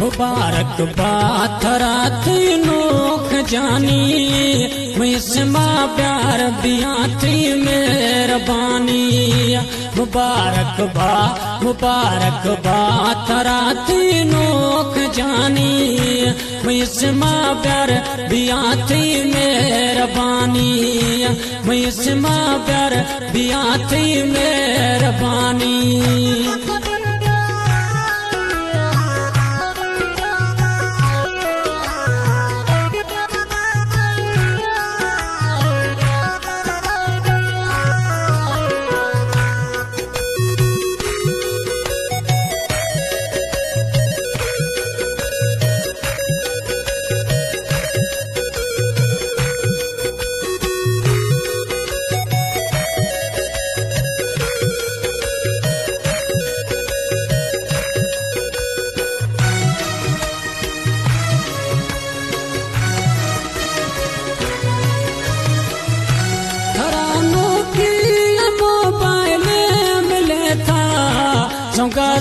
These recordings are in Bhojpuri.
मुबारक बाथरा नोख जानी मिसमा प्यार बिया थी मेहरबानी मुबारक बाथरा नोख जानी मिसमा प्यार बिया थी मेहरबानी मिसमा प्यार बिया थी मेहरबानी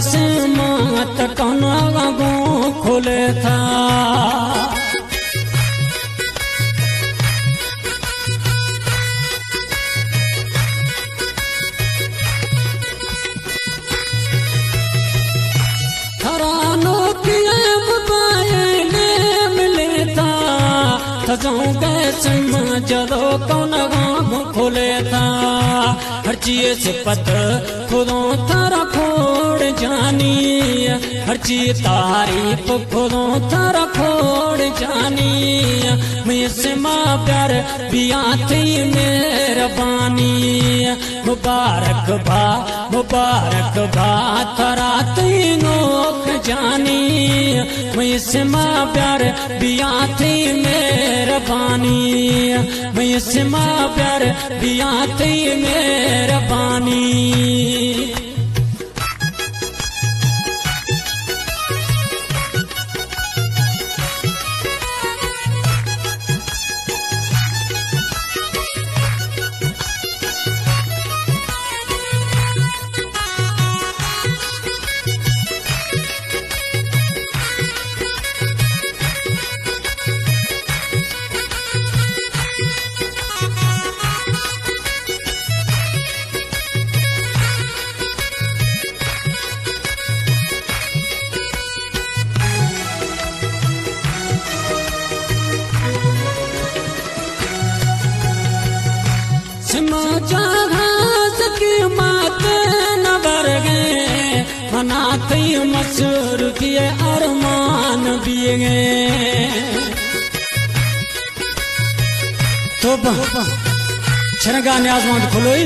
से मात कौना गो खोले था थरानो की मोबाइल मिले था थजाऊं कैसे जलो कौना गो खोले था हर चीज से पत खुदों थारा खोड़ जानी हर चीज तारीफ खुदों थारा खोड़ जानी मिसमा प्यार बिया थी मेहरबानी मुबारक बा थारा नोख जानी मिसमा प्यार बिया थी मेहरबानी मिसमा प्यार बिया थी मेहरबानी मनाते मसूर किए अरमान बिए तो छनगा न्याजमान खुलोई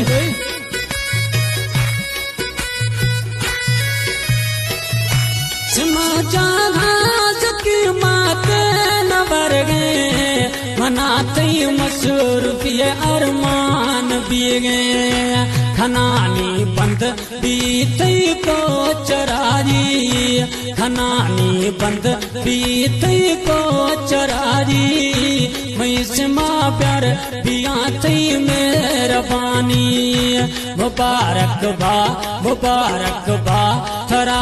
सिमा जहाज की माते न बरगे मनाते मसूर किए अरमान बिए खनानी बंद बीते को चरारी खनानी बंद बीते को चरारी मिसमा प्यार बिया थी मेहरबानी मुबारक बा थरा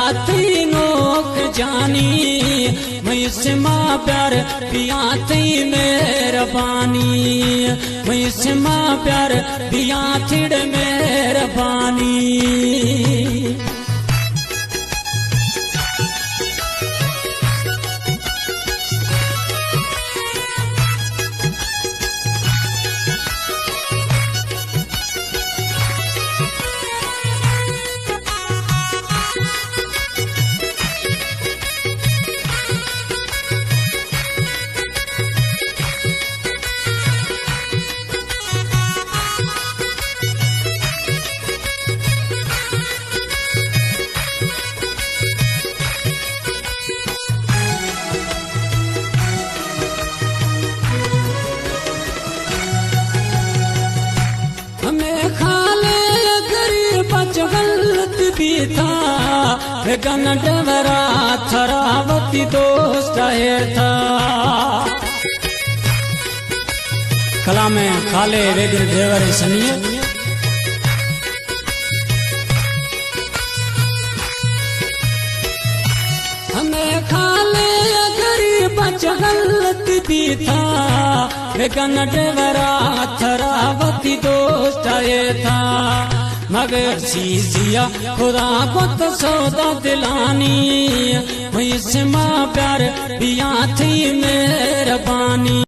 नोख जानी मिसमा प्यार बिया थी मेहरबानी मिसमा प्यार बिया थी मेहरबानी गन डवरा थरावती दोस्त था कला में खाले वेगिर देवर सनिए हमें खाले भी था लेकिन डेवरा थरावती दोस्त आए था मगर सीजिया खुदा को तो सौदा दिलानी इससे माँ प्यार पिया थी मेहरबानी।